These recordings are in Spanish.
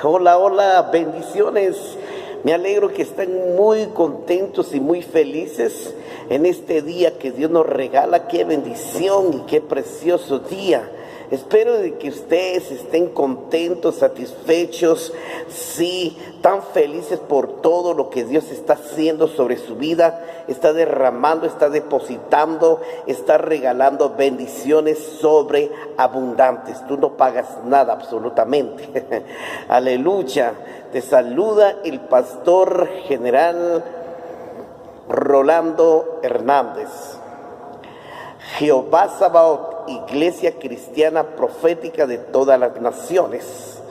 Hola, hola, bendiciones. Me alegro que estén muy contentos y muy felices en este día que Dios nos regala. Qué bendición y qué precioso día. Espero de que ustedes estén contentos, satisfechos, sí, tan felices por todo lo que Dios está haciendo sobre su vida. Está derramando, está depositando, está regalando bendiciones sobreabundantes. Tú no pagas nada absolutamente. Aleluya. Te saluda el pastor general Rolando Hernández. Jehová Sabaoth, Iglesia Cristiana Profética de todas las naciones.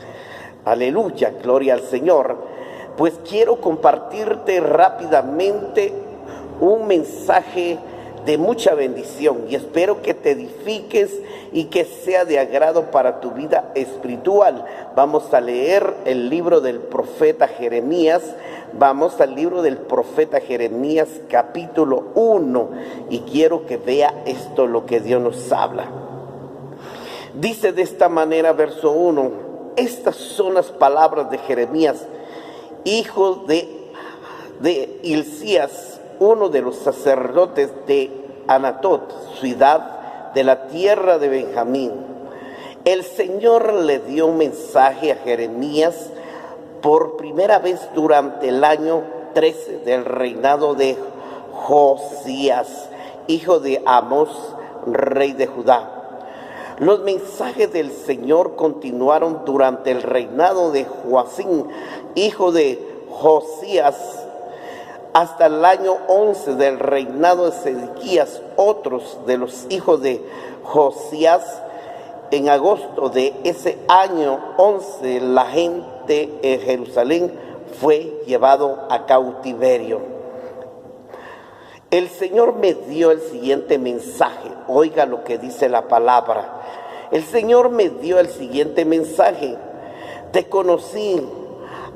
Aleluya, gloria al Señor. Pues quiero compartirte rápidamente un mensaje de mucha bendición y espero que te edifiques y que sea de agrado para tu vida espiritual. Vamos a leer el libro del profeta Jeremías. Vamos al libro del profeta Jeremías capítulo 1 y quiero que vea esto lo que Dios nos habla. Dice de esta manera, verso 1: estas son las palabras de Jeremías, hijo de Hilcías, uno de los sacerdotes de Anatot, ciudad de la tierra de Benjamín. El Señor le dio un mensaje a Jeremías por primera vez durante el año 13 del reinado de Josías, hijo de Amós, rey de Judá. Los mensajes del Señor continuaron durante el reinado de Joacim, hijo de Josías, hasta el año 11 del reinado de Sedequías. Otros de los hijos de Josías, en agosto de ese año 11, la gente en Jerusalén fue llevado a cautiverio. El Señor me dio el siguiente mensaje. Oiga lo que dice la palabra. El Señor me dio el siguiente mensaje: te conocí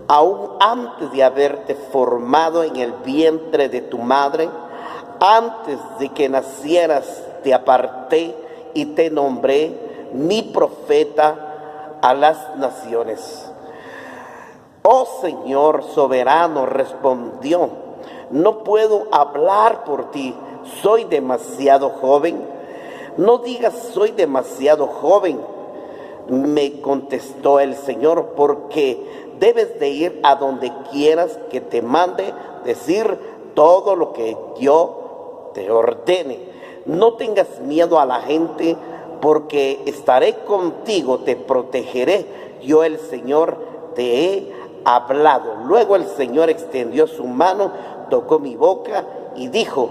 aún antes de haberte formado en el vientre de tu madre. Antes de que nacieras te aparté y te nombré mi profeta a las naciones. Oh Señor soberano, respondió, no puedo hablar por ti, soy demasiado joven. No digas soy demasiado joven, me contestó el Señor, porque debes de ir a donde quieras que te mande, decir todo lo que yo te ordene. No tengas miedo a la gente, porque estaré contigo, te protegeré. Yo el Señor te he hablado. Luego el Señor extendió su mano, tocó mi boca y dijo: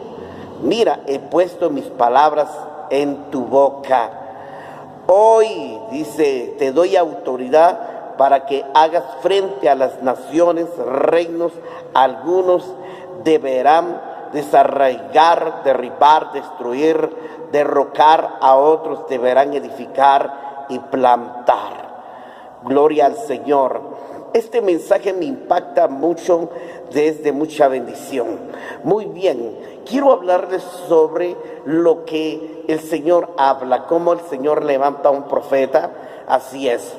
mira, he puesto mis palabras en tu boca. Hoy, dice, te doy autoridad para que hagas frente a las naciones, reinos. Algunos deberán desarraigar, derribar, destruir, derrocar; a otros deberán edificar y plantar. Gloria al Señor. Este mensaje me impacta mucho, desde mucha bendición. Muy bien, quiero hablarles sobre lo que el Señor habla, cómo el Señor levanta a un profeta. Así es.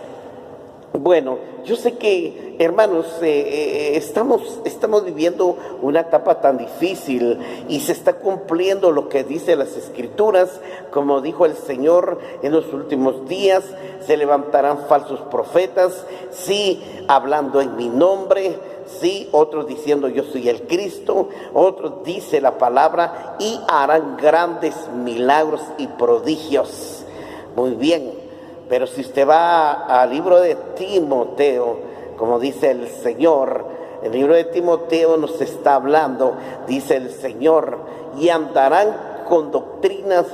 Bueno, yo sé que, hermanos, estamos viviendo una etapa tan difícil y se está cumpliendo lo que dice las Escrituras. Como dijo el Señor, en los últimos días se levantarán falsos profetas, sí, hablando en mi nombre, sí, otros diciendo yo soy el Cristo, otros dice la palabra, y harán grandes milagros y prodigios. Muy bien. Pero si usted va al libro de Timoteo, como dice el Señor, el libro de Timoteo nos está hablando, dice el Señor, y andarán con doctrinas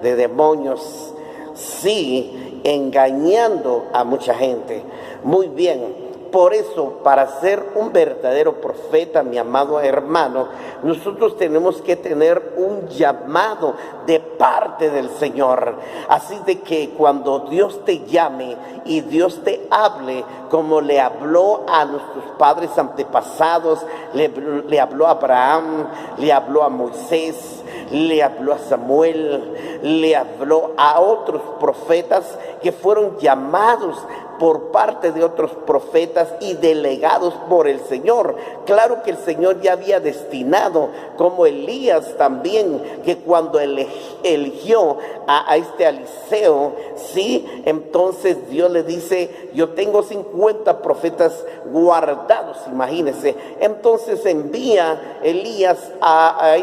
de demonios, sí, engañando a mucha gente. Muy bien. Por eso, para ser un verdadero profeta, mi amado hermano, nosotros tenemos que tener un llamado de parte del Señor. Así de que cuando Dios te llame y Dios te hable, como le habló a nuestros padres antepasados, le habló a Abraham, le habló a Moisés, le habló a Samuel, le habló a otros profetas que fueron llamados por parte de otros profetas y delegados por el Señor. Claro que el Señor ya había destinado, como Elías también, que cuando eligió a este Eliseo, sí, entonces Dios le dice: yo tengo 50 profetas guardados, imagínense. Entonces envía Elías a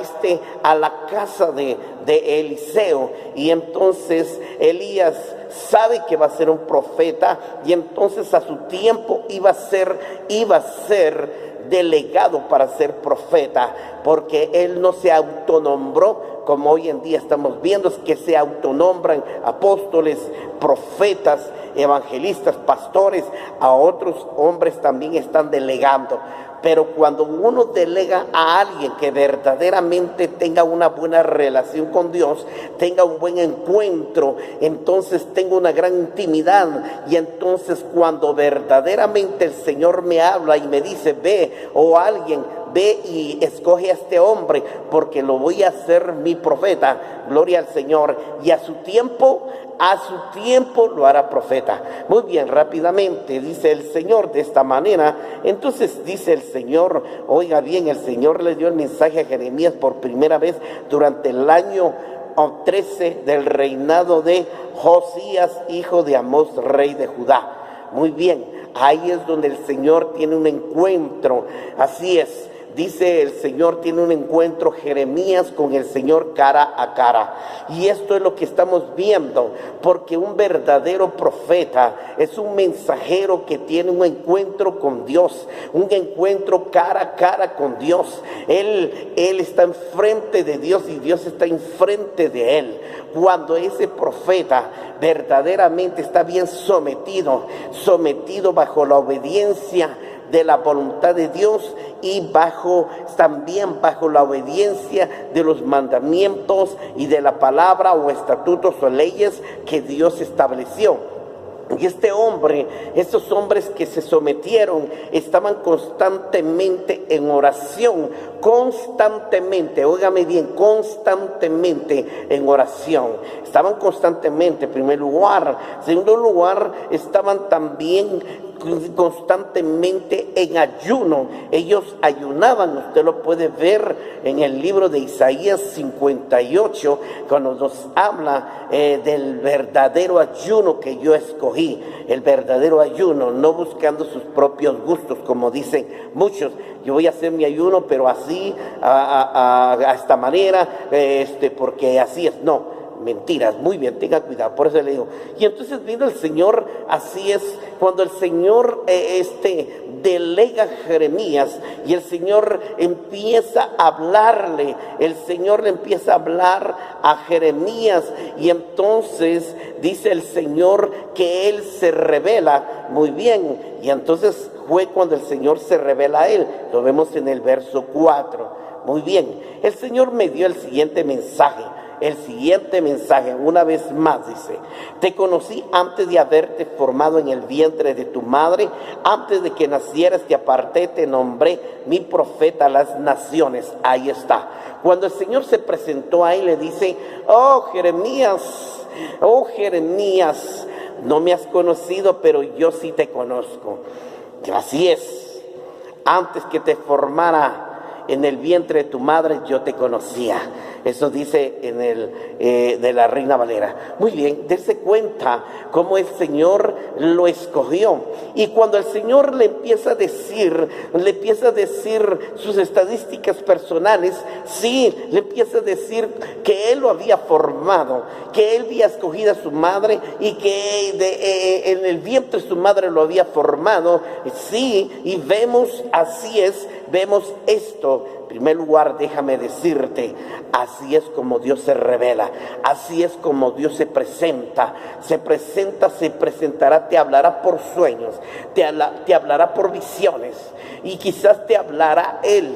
la casa de Eliseo, y entonces Elías sabe que va a ser un profeta, y entonces a su tiempo iba a ser delegado para ser profeta, porque él no se autonombró como hoy en día estamos viendo, que se autonombran apóstoles, profetas, evangelistas, pastores. A otros hombres también están delegando. Pero cuando uno delega a alguien que verdaderamente tenga una buena relación con Dios, tenga un buen encuentro, entonces tenga una gran intimidad, y entonces cuando verdaderamente el Señor me habla y me dice: ve, o alguien, ve y escoge a este hombre, porque lo voy a hacer mi profeta, gloria al Señor, y a su tiempo lo hará profeta. Muy bien, rápidamente dice el Señor de esta manera. Entonces dice el Señor, oiga bien, el Señor le dio el mensaje a Jeremías por primera vez durante el año 13 del reinado de Josías, hijo de Amós, rey de Judá. Muy bien, ahí es donde el Señor tiene un encuentro. Así es. Dice el Señor, tiene un encuentro Jeremías con el Señor cara a cara. Y esto es lo que estamos viendo, porque un verdadero profeta es un mensajero que tiene un encuentro con Dios, un encuentro cara a cara con Dios. Él está enfrente de Dios y Dios está enfrente de él. Cuando ese profeta verdaderamente está bien sometido bajo la obediencia de la voluntad de Dios, y también bajo la obediencia de los mandamientos y de la palabra o estatutos o leyes que Dios estableció. Y estos hombres que se sometieron, estaban constantemente en oración, óigame bien, constantemente en oración. Estaban constantemente, en primer lugar. En segundo lugar, estaban también constantemente en ayuno. Ellos ayunaban. Usted lo puede ver en el libro de Isaías 58, cuando nos habla del verdadero ayuno que yo escogí. El verdadero ayuno, no buscando sus propios gustos, como dicen muchos. Yo voy a hacer mi ayuno, pero así, a esta manera, porque así es. No, mentiras. Muy bien, tenga cuidado, por eso le digo. Y entonces vino el Señor. Así es, cuando el Señor delega a Jeremías, y el Señor empieza a hablarle, el Señor le empieza a hablar a Jeremías, y entonces dice el Señor que él se revela. Muy bien, y entonces fue cuando el Señor se revela a él. Lo vemos en el verso 4. Muy bien, el Señor me dio el siguiente mensaje. Una vez más dice: te conocí antes de haberte formado en el vientre de tu madre, antes de que nacieras te aparté, te nombré mi profeta a las naciones. Ahí está. Cuando el Señor se presentó a él, le dice: oh Jeremías, no me has conocido, pero yo sí te conozco. Así es, antes que te formara en el vientre de tu madre, yo te conocía. Eso dice en de la Reina Valera. Muy bien, dése cuenta cómo el Señor lo escogió. Y cuando el Señor le empieza a decir sus estadísticas personales, sí, le empieza a decir que Él lo había formado, que Él había escogido a su madre, y que en el vientre de su madre lo había formado. Sí, y vemos, así es, vemos esto. En primer lugar, déjame decirte, así es como Dios se revela, así es como Dios se presentará, te hablará por sueños, te hablará por visiones, y quizás te hablará Él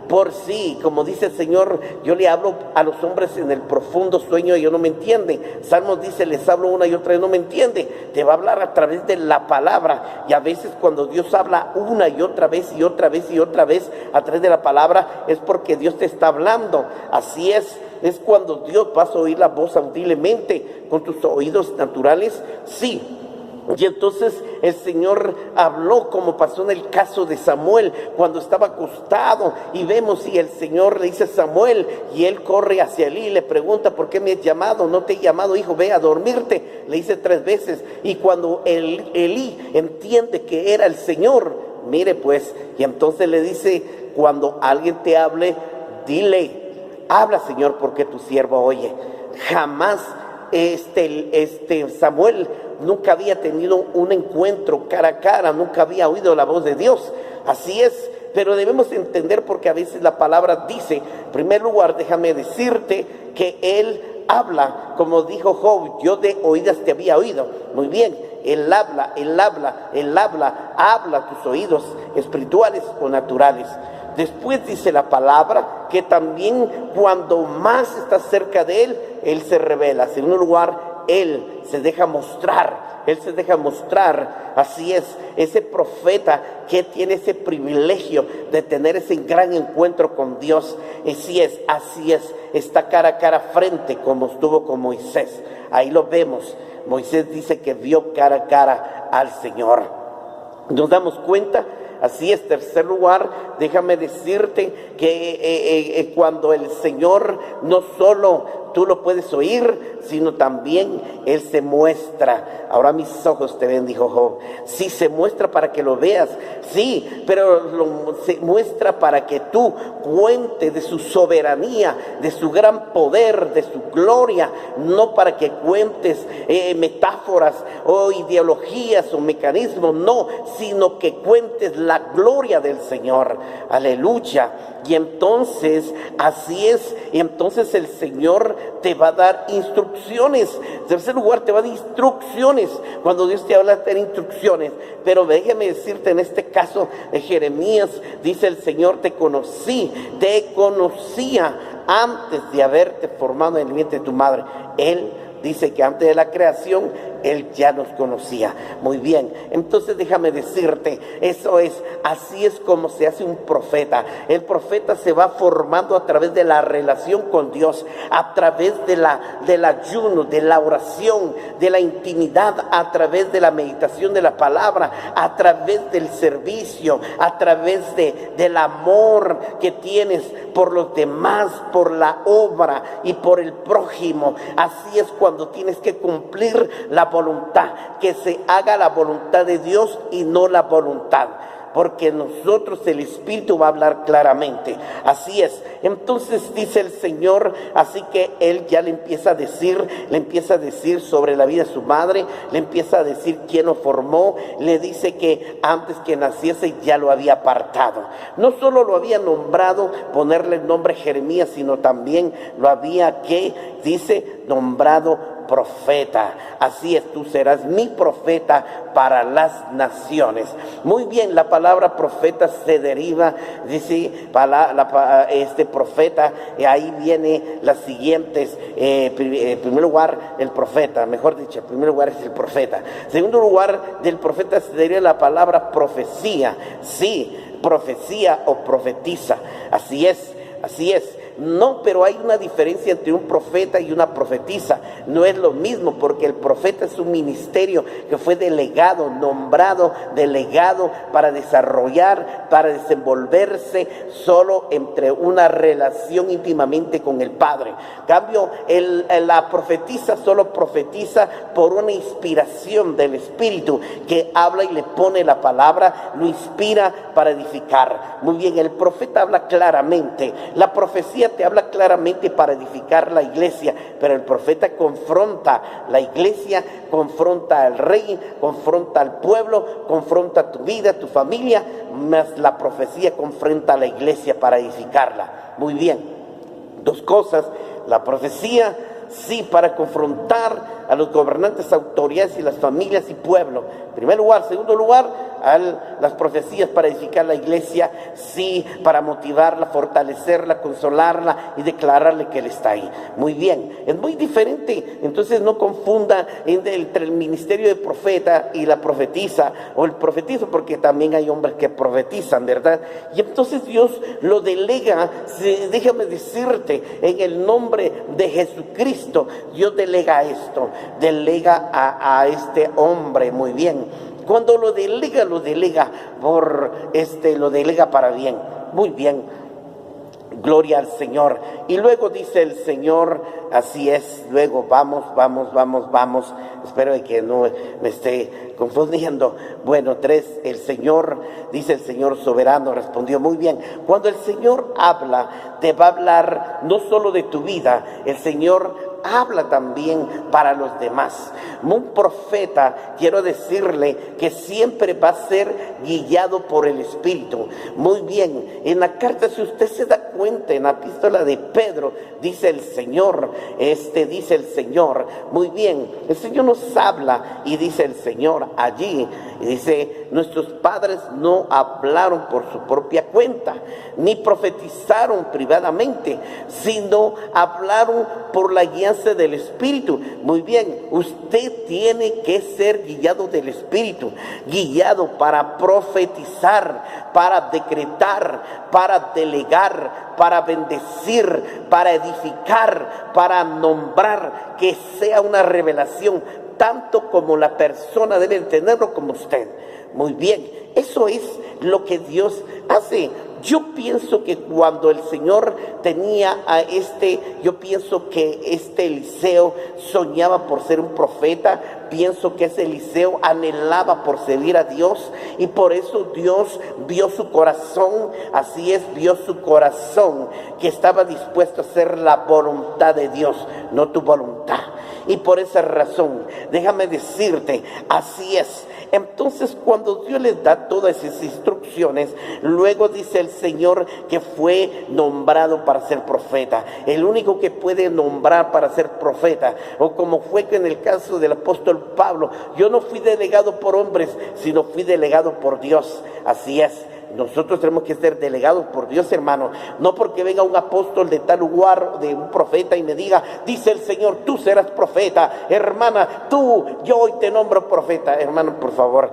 por sí, como dice el Señor: yo le hablo a los hombres en el profundo sueño y ellos no me entienden. Salmos dice: les hablo una y otra vez, no me entienden. Te va a hablar a través de la palabra, y a veces cuando Dios habla una y otra vez y otra vez y otra vez a través de la palabra, es porque Dios te está hablando. Así es cuando Dios vas a oír la voz audiblemente con tus oídos naturales. Sí, Y entonces el Señor habló, como pasó en el caso de Samuel, cuando estaba acostado, y vemos y el Señor le dice: Samuel, y él corre hacia Elí y le pregunta: ¿por qué me has llamado? No te he llamado, hijo, ve a dormirte. Le dice 3 veces, y cuando Elí entiende que era el Señor, mire pues, y entonces le dice: cuando alguien te hable, dile: habla, Señor, porque tu siervo oye. Jamás Samuel nunca había tenido un encuentro cara a cara, nunca había oído la voz de Dios. Así es, pero debemos entender, porque a veces la palabra dice, en primer lugar, déjame decirte que Él habla, como dijo Job: yo de oídas te había oído. Muy bien, Él habla a tus oídos espirituales o naturales. Después dice la palabra que también cuando más estás cerca de Él, Él se revela. En segundo lugar, Él se deja mostrar. Así es, ese profeta que tiene ese privilegio de tener ese gran encuentro con Dios. Así es, está cara a cara frente, como estuvo con Moisés. Ahí lo vemos. Moisés dice que vio cara a cara al Señor. Nos damos cuenta. Así es, tercer lugar, déjame decirte que cuando el Señor no solo tú lo puedes oír, sino también Él se muestra. Ahora mis ojos te ven, dijo Job. Sí, se muestra para que lo veas, sí, pero se muestra para que tú cuentes de su soberanía, de su gran poder, de su gloria, no para que cuentes metáforas o ideologías o mecanismos, no, sino que cuentes la gloria del Señor. Aleluya. Y entonces, así es, y entonces el Señor te va a dar instrucciones. En tercer lugar, te va a dar instrucciones. Cuando Dios te habla, te da instrucciones. Pero déjame decirte, en este caso de Jeremías, dice el Señor: te conocía antes de haberte formado en el vientre de tu madre. Él dice que antes de la creación, Él ya nos conocía. Muy bien, entonces déjame decirte, así es como se hace un profeta. El profeta se va formando a través de la relación con Dios, a través del ayuno, de la oración, de la intimidad, a través de la meditación de la palabra, a través del servicio, a través del amor que tienes por los demás, por la obra y por el prójimo. Así es cuando tienes que cumplir la voluntad, que se haga la voluntad de Dios y no la voluntad, porque nosotros, el Espíritu va a hablar claramente. Así es. Entonces dice el Señor, así que Él ya le empieza a decir sobre la vida de su madre, le empieza a decir quién lo formó, le dice que antes que naciese ya lo había apartado. No solo lo había nombrado, ponerle el nombre Jeremías, sino también lo había nombrado profeta. Así es, tú serás mi profeta para las naciones. Muy bien, la palabra profeta se deriva, dice, profeta, y ahí viene las siguientes. En primer lugar, el profeta, mejor dicho, en primer lugar es el profeta. En segundo lugar, del profeta se deriva la palabra profecía. Sí, profecía o profetiza. Así es. No, pero hay una diferencia entre un profeta y una profetisa. No es lo mismo, porque el profeta es un ministerio que fue delegado, nombrado, delegado para desarrollar, para desenvolverse solo entre una relación íntimamente con el Padre. En cambio, la profetisa solo profetiza por una inspiración del Espíritu, que habla y le pone la palabra, lo inspira para edificar. Muy bien, el profeta habla claramente. La profecía te habla claramente para edificar la iglesia, pero el profeta confronta la iglesia, confronta al rey, confronta al pueblo, confronta tu vida, tu familia, más la profecía confronta a la iglesia para edificarla. Muy bien, dos cosas: la profecía, sí, para confrontar a los gobernantes, autoridades y las familias y pueblo, en primer lugar. Segundo lugar, las profecías para edificar la iglesia, sí, para motivarla, fortalecerla, consolarla y declararle que Él está ahí. Muy bien, es muy diferente. Entonces no confunda entre el ministerio de profeta y la profetisa, o el profetizo, porque también hay hombres que profetizan, ¿verdad? Y entonces Dios lo delega, déjame decirte, en el nombre de Jesucristo, Dios delega esto. delega a este hombre muy bien. Cuando lo delega lo delega para bien. Muy bien. Gloria al Señor. Y luego dice el Señor, así es, luego vamos. Espero que no me esté confundiendo. Bueno, 3, el Señor, dice el Señor soberano, respondió muy bien. Cuando el Señor habla, te va a hablar no solo de tu vida, el Señor habla también para los demás. Un profeta, quiero decirle que siempre va a ser guiado por el Espíritu. Muy bien, en la carta, si usted se da cuenta, en la epístola de Pedro, dice el Señor, muy bien, el Señor nos habla y dice el Señor allí, y dice, nuestros padres no hablaron por su propia cuenta, ni profetizaron privadamente, sino hablaron por la guianza del Espíritu. Muy bien, usted tiene que ser guiado del Espíritu, guiado para profetizar, para decretar, para delegar, para bendecir, para edificar, para nombrar, que sea una revelación, tanto como la persona debe tenerlo como usted. Muy bien, eso es lo que Dios hace. Yo pienso que cuando el Señor tenía yo pienso que Eliseo soñaba por ser un profeta, pienso que ese Eliseo anhelaba por servir a Dios, y por eso Dios vio su corazón, vio su corazón, que estaba dispuesto a hacer la voluntad de Dios, no tu voluntad. Y por esa razón, déjame decirte, así es. Entonces, cuando Dios les da todas esas instrucciones, luego dice el Señor que fue nombrado para ser profeta. El único que puede nombrar para ser profeta, o como fue que en el caso del apóstol Pablo, yo no fui delegado por hombres, sino fui delegado por Dios. Así es. Nosotros tenemos que ser delegados por Dios, hermano. No porque venga un apóstol de tal lugar, de un profeta, y me diga, dice el Señor, tú serás profeta. Hermana, yo hoy te nombro profeta. Hermano, por favor,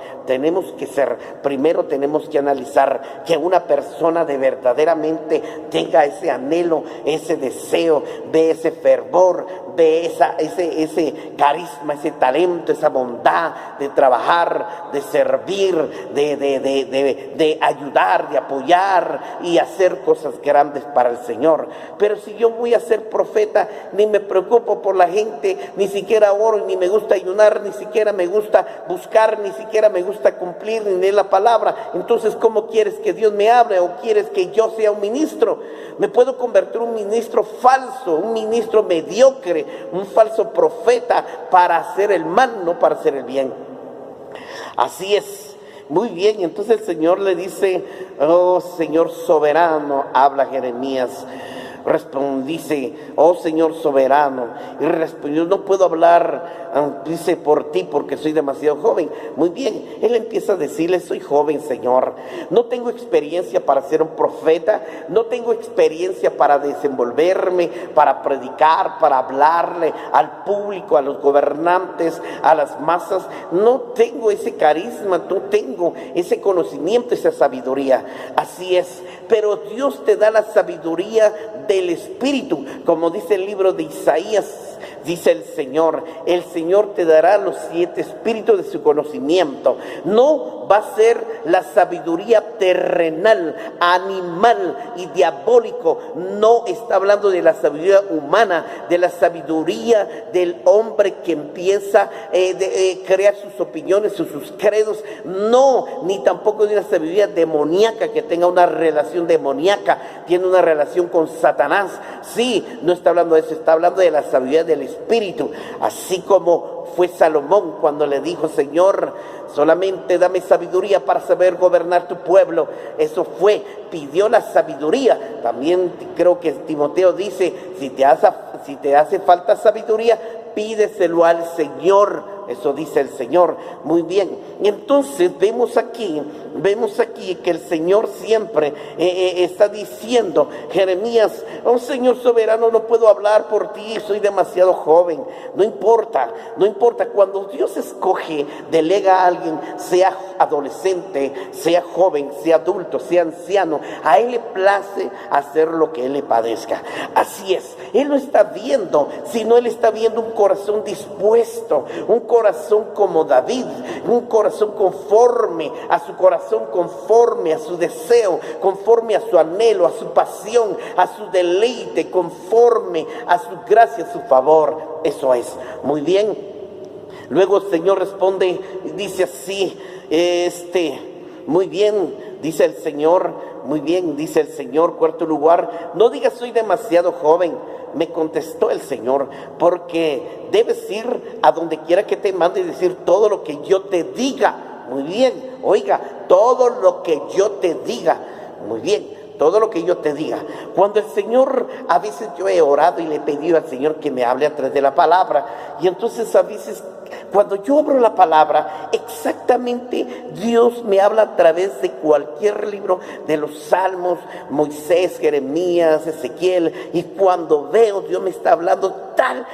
primero tenemos que analizar que una persona de verdaderamente tenga ese anhelo, ese deseo, ve ese fervor, ve ese carisma, ese talento, esa bondad de trabajar, de servir, de ayudar, de apoyar y hacer cosas grandes para el Señor. Pero si yo voy a ser profeta, ni me preocupo por la gente, ni siquiera oro, ni me gusta ayunar, ni siquiera me gusta buscar, ni siquiera me gusta cumplir ni leer la palabra, entonces ¿cómo quieres que Dios me hable? ¿O quieres que yo sea un ministro? Me puedo convertir en un ministro falso, un ministro mediocre, un falso profeta, para hacer el mal, no para hacer el bien. Así es. Muy bien, entonces el Señor le dice, oh Señor soberano, habla Jeremías. Dice, oh Señor soberano, y respondió, no puedo hablar, dice, por ti, porque soy demasiado joven. Muy bien, él empieza a decirle, soy joven, Señor, no tengo experiencia para ser un profeta, no tengo experiencia para desenvolverme, para predicar, para hablarle al público, a los gobernantes, a las masas. No tengo ese carisma, no tengo ese conocimiento, esa sabiduría. Así es, pero Dios te da la sabiduría del Espíritu, como dice el libro de Isaías. Dice el Señor te dará los 7 espíritus de su conocimiento. No va a ser la sabiduría terrenal, animal y diabólico. No está hablando de la sabiduría humana, de la sabiduría del hombre que empieza a crear sus opiniones, sus credos. No, ni tampoco de una sabiduría demoníaca, que tenga una relación demoníaca, tiene una relación con Satanás. Sí, no está hablando de eso, está hablando de la sabiduría del Espíritu. Así como fue Salomón cuando le dijo, Señor, solamente dame sabiduría para saber gobernar tu pueblo. Eso pidió la sabiduría. También creo que Timoteo dice, si te hace falta sabiduría, pídeselo al Señor. eso dice el Señor. Muy bien, entonces vemos aquí que el Señor siempre está diciendo, Jeremías, oh Señor soberano, no puedo hablar por ti, soy demasiado joven. No importa, cuando Dios escoge, delega a alguien, sea adolescente, sea joven, sea adulto, sea anciano, a Él le place hacer lo que Él le padezca. Así es, Él no está viendo, sino Él está viendo un corazón dispuesto, un corazón como David, un corazón conforme a su corazón, conforme a su deseo, conforme a su anhelo, a su pasión, a su deleite, conforme a su gracia, a su favor. Eso es, muy bien. Luego el Señor responde, dice así, muy bien, dice el Señor, muy bien, dice el Señor, cuarto lugar, no digas soy demasiado joven, me contestó el Señor, porque debes ir a donde quiera que te mande y decir todo lo que yo te diga. Muy bien, oiga, todo lo que yo te diga, muy bien, todo lo que yo te diga. Cuando el Señor, a veces yo he orado y le he pedido al Señor que me hable a través de la palabra, y entonces a veces cuando yo abro la palabra, exactamente Dios me habla a través de cualquier libro de los Salmos, Moisés, Jeremías, Ezequiel, y cuando veo Dios me está hablando tal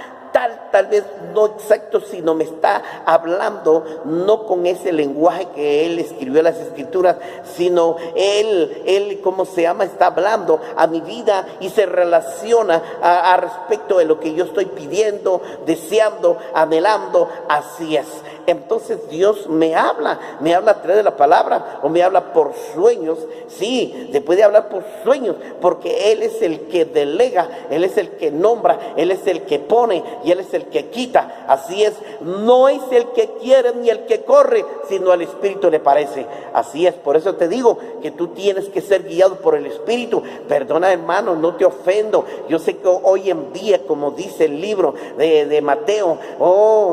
vez no exacto, sino me está hablando no con ese lenguaje que Él escribió en las Escrituras, sino Él, ¿cómo se llama? Está hablando a mi vida y se relaciona a respecto de lo que yo estoy pidiendo, deseando, anhelando. Así es. Entonces Dios me habla a través de la palabra, o me habla por sueños. Sí, se puede hablar por sueños, porque Él es el que delega, Él es el que nombra, Él es el que pone y Él es el que quita. Así es, no es el que quiere ni el que corre, sino al Espíritu le parece. Así es, por eso te digo que tú tienes que ser guiado por el Espíritu. Perdona, hermano, no te ofendo. Yo sé que hoy en día, como dice el libro de Mateo,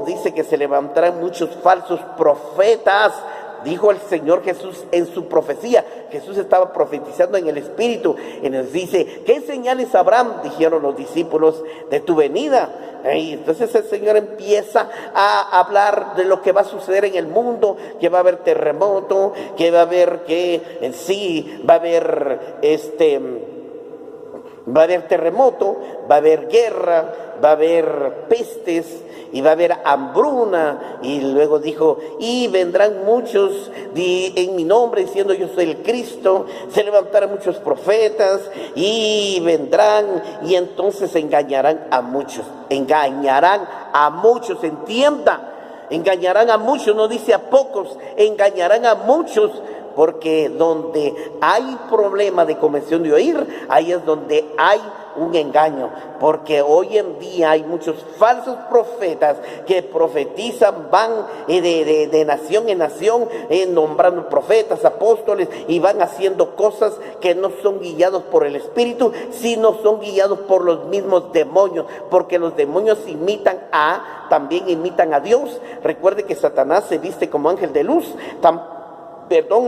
dice que se levantarán muchos falsos profetas. Dijo el Señor Jesús en su profecía. Jesús estaba profetizando en el Espíritu y nos dice, ¿qué señales habrán? Dijeron los discípulos, de tu venida. Y entonces el Señor empieza a hablar de lo que va a suceder en el mundo, que va a haber terremoto, que va a haber terremoto, va a haber guerra, va a haber pestes y va a haber hambruna. Y luego dijo, y vendrán muchos en mi nombre diciendo yo soy el Cristo, se levantarán muchos profetas y vendrán y entonces engañarán a muchos, entienda, engañarán a muchos, no dice a pocos, engañarán a muchos. Porque donde hay problema de convención de oír, ahí es donde hay un engaño. Porque hoy en día hay muchos falsos profetas que profetizan, van de nación en nación, nombrando profetas, apóstoles, y van haciendo cosas que no son guiados por el Espíritu, sino son guiados por los mismos demonios, porque los demonios también imitan a Dios. Recuerde que Satanás se viste como ángel de luz,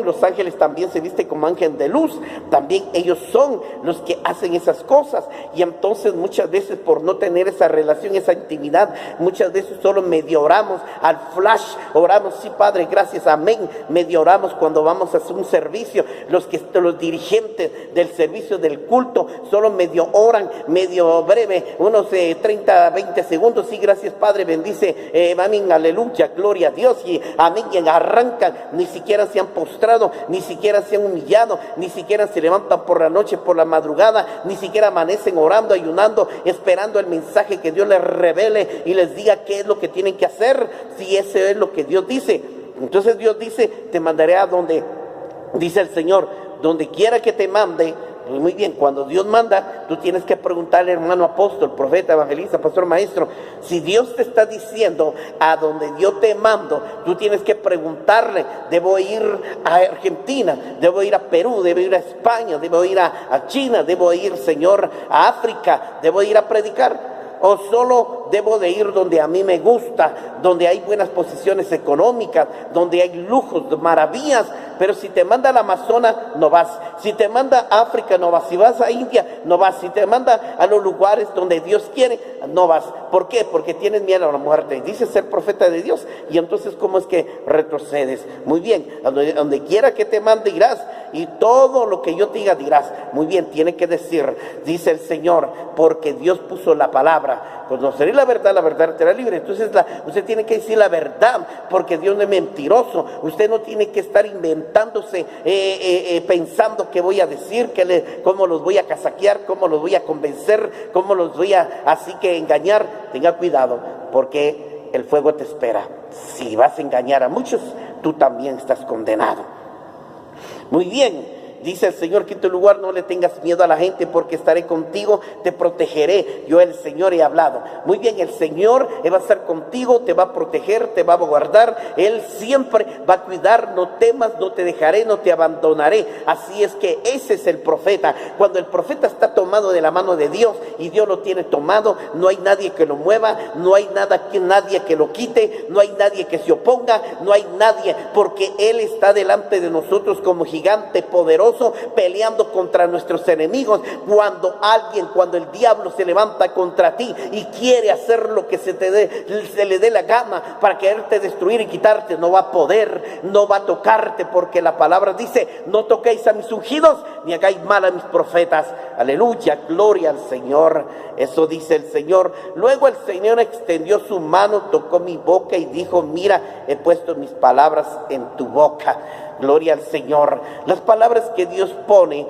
los ángeles también se visten como ángel de luz, también ellos son los que hacen esas cosas. Y entonces muchas veces, por no tener esa relación, esa intimidad, muchas veces solo medio oramos al flash, oramos, sí Padre, gracias, amén, medio oramos cuando vamos a hacer un servicio. Los dirigentes del servicio del culto solo medio oran, medio breve, unos 30, 20 segundos, sí, gracias Padre, bendice, amén, aleluya, gloria a Dios, y amén, y arrancan, ni siquiera se han postrado, ni siquiera se han humillado, ni siquiera se levantan por la noche, por la madrugada, ni siquiera amanecen orando, ayunando, esperando el mensaje que Dios les revele y les diga qué es lo que tienen que hacer, si ese es lo que Dios dice. Entonces Dios dice, te mandaré a donde, dice el Señor, donde quiera que te mande. Pues muy bien, cuando Dios manda, tú tienes que preguntarle, hermano apóstol, profeta, evangelista, pastor, maestro, si Dios te está diciendo a donde yo te mando, tú tienes que preguntarle, debo ir a Argentina, debo ir a Perú, debo ir a España, debo ir a China, debo ir, Señor, a África, debo ir a predicar. o solo debo de ir donde a mí me gusta, donde hay buenas posiciones económicas, donde hay lujos, maravillas. Pero si te manda al Amazonas, no vas. Si te manda a África, no vas. Si vas a India, no vas. Si te manda a los lugares donde Dios quiere, no vas. ¿Por qué? Porque tienes miedo a la muerte. Dices ser profeta de Dios, y entonces ¿cómo es que retrocedes? Muy bien, donde quiera que te mande irás, y todo lo que yo te diga dirás. Muy bien, tiene que decir, dice el Señor, porque Dios puso la palabra. Conoceré la verdad te hará libre. Entonces usted tiene que decir la verdad, porque Dios no es mentiroso. Usted no tiene que estar inventándose, pensando qué voy a decir, cómo los voy a casaquear, cómo los voy a convencer, cómo los voy a así que engañar. Tenga cuidado, porque el fuego te espera. Si vas a engañar a muchos, tú también estás condenado. Muy bien. Dice el Señor, quinto lugar, no le tengas miedo a la gente, porque estaré contigo, te protegeré. Yo el Señor he hablado. Muy bien, el Señor va a estar contigo, te va a proteger, te va a guardar. Él siempre va a cuidar. No temas, no te dejaré, no te abandonaré. Así es que ese es el profeta. Cuando el profeta está tomado de la mano de Dios y Dios lo tiene tomado, no hay nadie que lo mueva, no hay nadie que lo quite, no hay nadie que se oponga, no hay nadie, porque Él está delante de nosotros como gigante poderoso, peleando contra nuestros enemigos. Cuando el diablo se levanta contra ti y quiere hacer lo que se le dé la gana para quererte destruir y quitarte, no va a poder, no va a tocarte, porque la palabra dice, no toquéis a mis ungidos, ni hagáis mal a mis profetas. Aleluya, gloria al Señor. Eso dice el Señor. Luego el Señor extendió su mano, tocó mi boca y dijo, mira, he puesto mis palabras en tu boca. Gloria al Señor. Las palabras que Dios pone,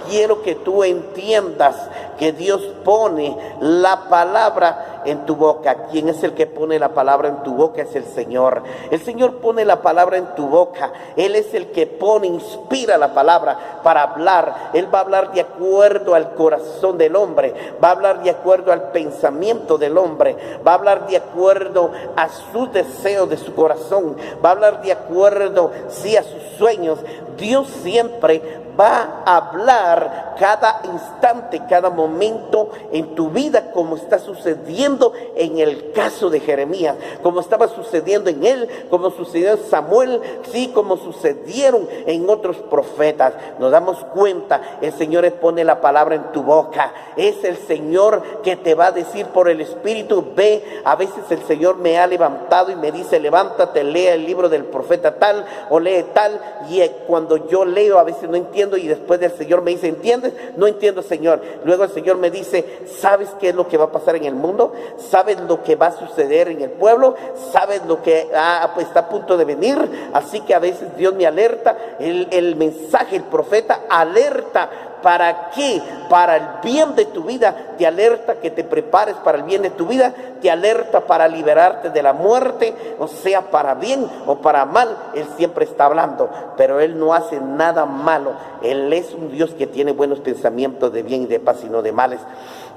quiero que tú entiendas que Dios pone la palabra en tu boca. ¿Quién es el que pone la palabra en tu boca? Es el Señor. El Señor pone la palabra en tu boca. Él es el que inspira la palabra para hablar. Él va a hablar de acuerdo al corazón del hombre, va a hablar de acuerdo al pensamiento del hombre, va a hablar de acuerdo a su deseo de su corazón, va a hablar de acuerdo, sí, a sus sueños. Dios siempre va a hablar cada instante, cada momento en tu vida, como está sucediendo en el caso de Jeremías, como estaba sucediendo en él, como sucedió en Samuel, sí, como sucedieron en otros profetas. Nos damos cuenta, el Señor pone la palabra en tu boca. Es el Señor que te va a decir por el Espíritu, ve. A veces el Señor me ha levantado y me dice, levántate, lee el libro del profeta tal o lee tal, y cuando yo leo a veces no entiendo, y después el Señor me dice, ¿entiendes? No entiendo, Señor. Luego el Señor me dice, ¿sabes qué es lo que va a pasar en el mundo? ¿Sabes lo que va a suceder en el pueblo? ¿Sabes lo que pues está a punto de venir? Así que a veces Dios me alerta, el mensaje, el profeta alerta. ¿Para qué? Para el bien de tu vida. Te alerta que te prepares para el bien de tu vida. Te alerta para liberarte de la muerte, o sea, para bien o para mal. Él siempre está hablando, pero Él no hace nada malo. Él es un Dios que tiene buenos pensamientos de bien y de paz y no de males.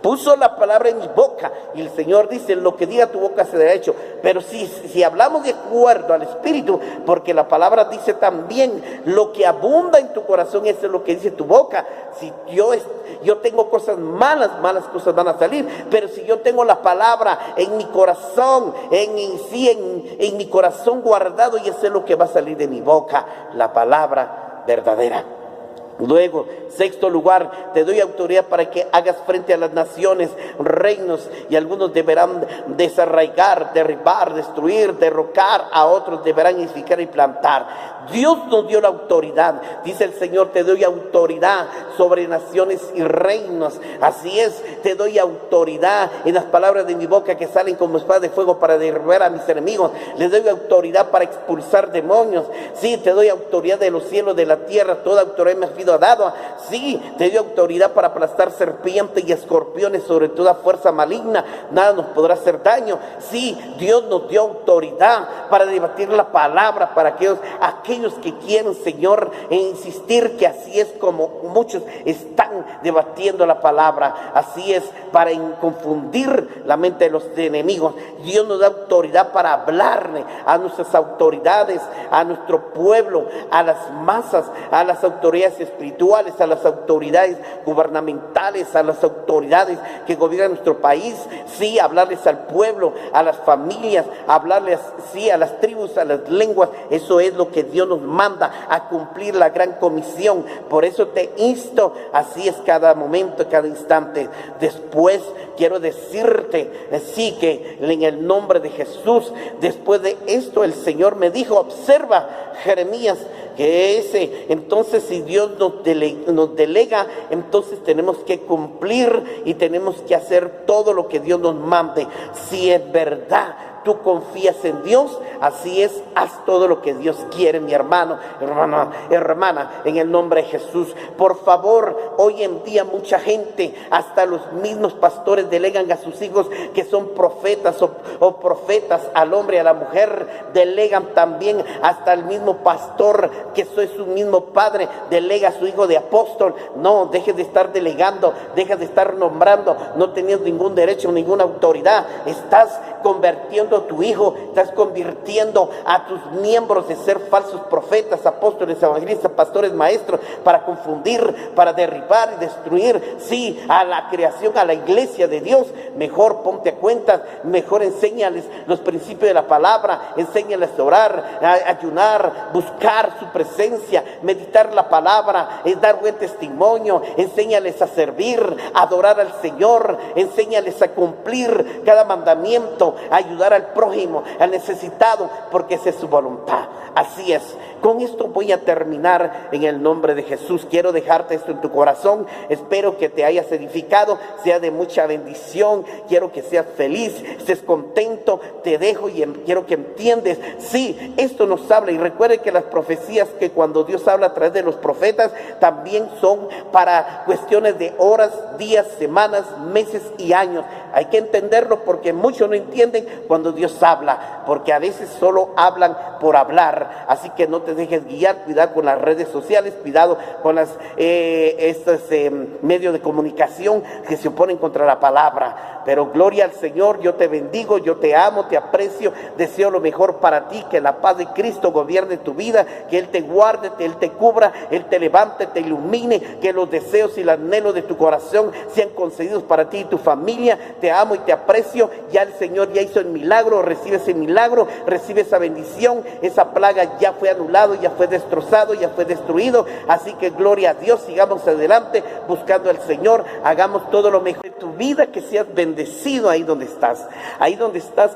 Puso la palabra en mi boca, y el Señor dice, lo que diga tu boca será hecho. Pero si hablamos de acuerdo al Espíritu, porque la palabra dice también, lo que abunda en tu corazón, eso es lo que dice tu boca. Si yo tengo cosas malas cosas van a salir. Pero si yo tengo la palabra en mi corazón, en mi corazón guardado, y eso es lo que va a salir de mi boca, la palabra verdadera. Luego, sexto lugar, te doy autoridad para que hagas frente a las naciones, reinos, y algunos deberán desarraigar, derribar, destruir, derrocar, a otros deberán edificar y plantar. Dios nos dio la autoridad. Dice el Señor, te doy autoridad sobre naciones y reinos. Así es, te doy autoridad en las palabras de mi boca que salen como espada de fuego para derribar a mis enemigos. Les doy autoridad para expulsar demonios. Sí, te doy autoridad de los cielos, de la tierra. Toda autoridad me ha sido dado. Sí, te doy autoridad para aplastar serpientes y escorpiones, sobre toda fuerza maligna. Nada nos podrá hacer daño. Sí, Dios nos dio autoridad para debatir la palabra, para aquellos que quieren, Señor, insistir que así es como muchos están debatiendo la palabra. Así es, para confundir la mente de los enemigos. Dios nos da autoridad para hablarle a nuestras autoridades, a nuestro pueblo, a las masas, a las autoridades espirituales, a las las autoridades gubernamentales, a las autoridades que gobiernan nuestro país, sí, hablarles al pueblo, a las familias, hablarles, sí, a las tribus, a las lenguas. Eso es lo que Dios nos manda, a cumplir la gran comisión. Por eso te insto, así es cada momento, cada instante. Después quiero decirte, sí, que en el nombre de Jesús, después de esto el Señor me dijo, observa, Jeremías, que entonces si Dios nos delega, entonces tenemos que cumplir y tenemos que hacer todo lo que Dios nos mande. Si es verdad tú confías en Dios, así es, haz todo lo que Dios quiere, mi hermano, hermana, en el nombre de Jesús. Por favor, hoy en día mucha gente, hasta los mismos pastores, delegan a sus hijos que son profetas o profetas, al hombre y a la mujer, delegan también hasta el mismo pastor, que soy su mismo padre, delega a su hijo de apóstol. No, deje de estar delegando, deja de estar nombrando, no teniendo ningún derecho, ninguna autoridad. Estás convirtiendo a tu hijo, estás convirtiendo a tus miembros de ser falsos profetas, apóstoles, evangelistas, pastores, maestros, para confundir, para derribar y destruir, sí, a la creación, a la iglesia de Dios. Mejor ponte a cuentas, mejor enséñales los principios de la palabra, enséñales a orar, a ayunar, buscar su presencia, meditar la palabra, dar buen testimonio, enséñales a servir, a adorar al Señor, enséñales a cumplir cada mandamiento, a ayudar al prójimo, al necesitado, porque esa es su voluntad. Así es. Con esto voy a terminar en el nombre de Jesús. Quiero dejarte esto en tu corazón. Espero que te hayas edificado, sea de mucha bendición. Quiero que seas feliz, estés contento. Te dejo y quiero que entiendes. Sí, esto nos habla, y recuerde que las profecías que cuando Dios habla a través de los profetas también son para cuestiones de horas, días, semanas, meses y años. Hay que entenderlo, porque muchos no entienden cuando Dios habla, porque a veces solo hablan por hablar. Así que no te dejes guiar. Cuidado con las redes sociales, cuidado con estos medios de comunicación que se oponen contra la palabra. Pero gloria al Señor, yo te bendigo, yo te amo, te aprecio, deseo lo mejor para ti, que la paz de Cristo gobierne tu vida, que Él te guarde, Él te cubra, Él te levante, te ilumine, que los deseos y el anhelo de tu corazón sean concedidos para ti y tu familia. Te amo y te aprecio. Ya el Señor ya hizo el milagro, recibe ese milagro, recibe esa bendición. Esa plaga ya fue anulado, ya fue destrozado, ya fue destruido. Así que gloria a Dios, sigamos adelante buscando al Señor, hagamos todo lo mejor de tu vida, que seas bendecido ahí donde estás,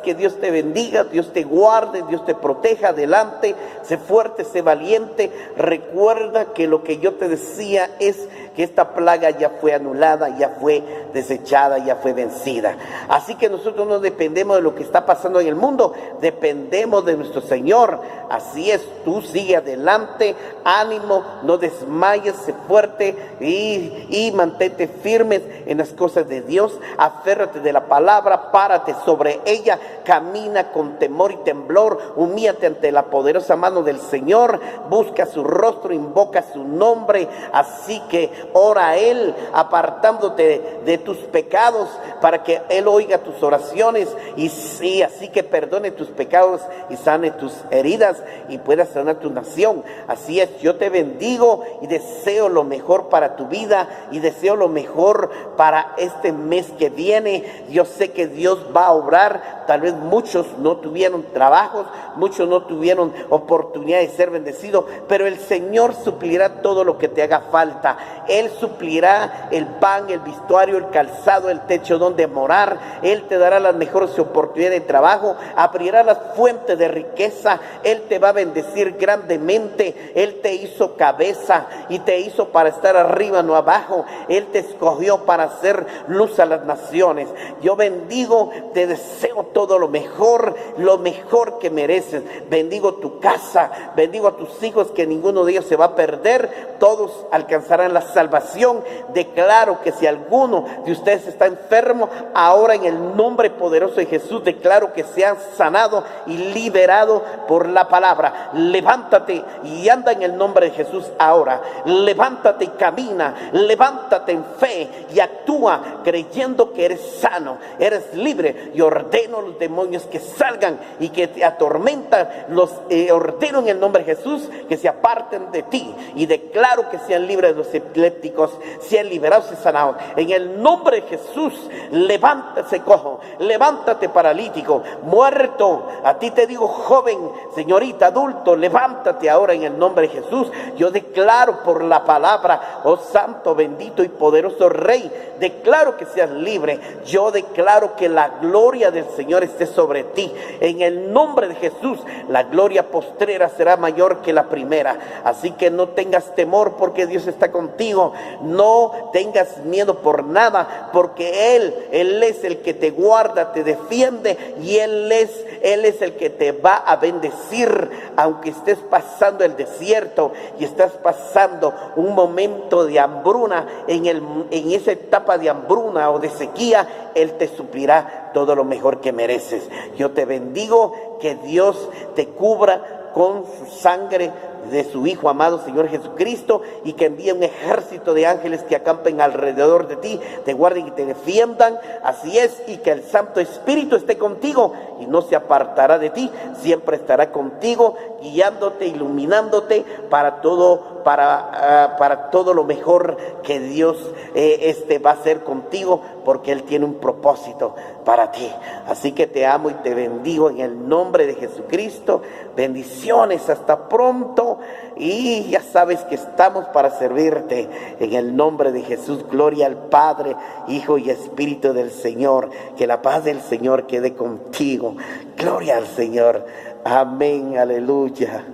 que Dios te bendiga, Dios te guarde, Dios te proteja. Adelante, sé fuerte, sé valiente. Recuerda que lo que yo te decía es que esta plaga ya fue anulada, ya fue desechada, ya fue vencida. Así que nosotros no dependemos de lo que está pasando en el mundo, dependemos de nuestro Señor. Así es, tú sigue adelante, ánimo, no desmayes, sé fuerte y mantente firmes en las cosas de Dios. Aférrate de la palabra, párate sobre ella, camina con temor y temblor, humíllate ante la poderosa mano del Señor, busca su rostro, invoca su nombre. Así que ora a Él, apartándote de tus pecados, para que Él oiga tus oraciones, y sí, así que perdone tus pecados y sane tus heridas y pueda sanar tu nación. Así es, yo te bendigo y deseo lo mejor para tu vida, y deseo lo mejor para este mes que viene. Yo sé que Dios va a obrar. Tal vez muchos no tuvieron trabajos, muchos no tuvieron oportunidad de ser bendecidos, pero el Señor suplirá todo lo que te haga falta. Él suplirá el pan, el vestuario, el calzado, el techo donde morar. Él te dará las mejores oportunidades de trabajo, abrirá las fuentes de riqueza. Él te va a bendecir grandemente. Él te hizo cabeza y te hizo para estar arriba, no abajo. Él te escogió para hacer luz a las naciones. Yo bendigo, te deseo todo lo mejor que mereces. Bendigo tu casa, bendigo a tus hijos, que ninguno de ellos se va a perder, todos alcanzarán la salvación. Declaro que si alguno de ustedes está enfermo, ahora en el nombre poderoso de Jesús declaro que sean sanado y liberado por la palabra. Levántate y anda en el nombre de Jesús ahora. Levántate y camina, levántate en fe y actúa creyendo que eres sano, eres libre. Y ordeno a los demonios que salgan y que te atormentan, los ordeno en el nombre de Jesús que se aparten de ti, y declaro que sean libres los epilépticos, sean liberados y sanados en el nombre de Jesús. Levántate cojo, levántate paralítico, muerto, a ti te digo joven, señorita, adulto, levántate ahora en el nombre de Jesús. Yo declaro por la palabra, oh santo, bendito y poderoso Rey, declaro que seas libre. Yo declaro que la gloria del Señor esté sobre ti en el nombre de Jesús. La gloria postrera será mayor que la primera, así que no tengas temor porque Dios está contigo. No tengas miedo por nada, porque Él es el que te guarda, te defiende, y Él es el que te va a bendecir. Aunque estés pasando el desierto y estás pasando un momento de hambruna, en esa etapa de hambruna o de sequía, Él te suplirá todo lo mejor que mereces. Yo te bendigo, que Dios te cubra con su sangre de su Hijo amado Señor Jesucristo, y que envíe un ejército de ángeles que acampen alrededor de ti, te guarden y te defiendan. Así es, y que el Santo Espíritu esté contigo y no se apartará de ti, siempre estará contigo, guiándote, iluminándote para todo lo mejor que Dios va a hacer contigo, porque Él tiene un propósito para ti. Así que te amo y te bendigo en el nombre de Jesucristo. Bendiciones, hasta pronto, y ya sabes que estamos para servirte en el nombre de Jesús. Gloria al Padre, Hijo y Espíritu del Señor. Que la paz del Señor quede contigo. Gloria al Señor. Amén, aleluya.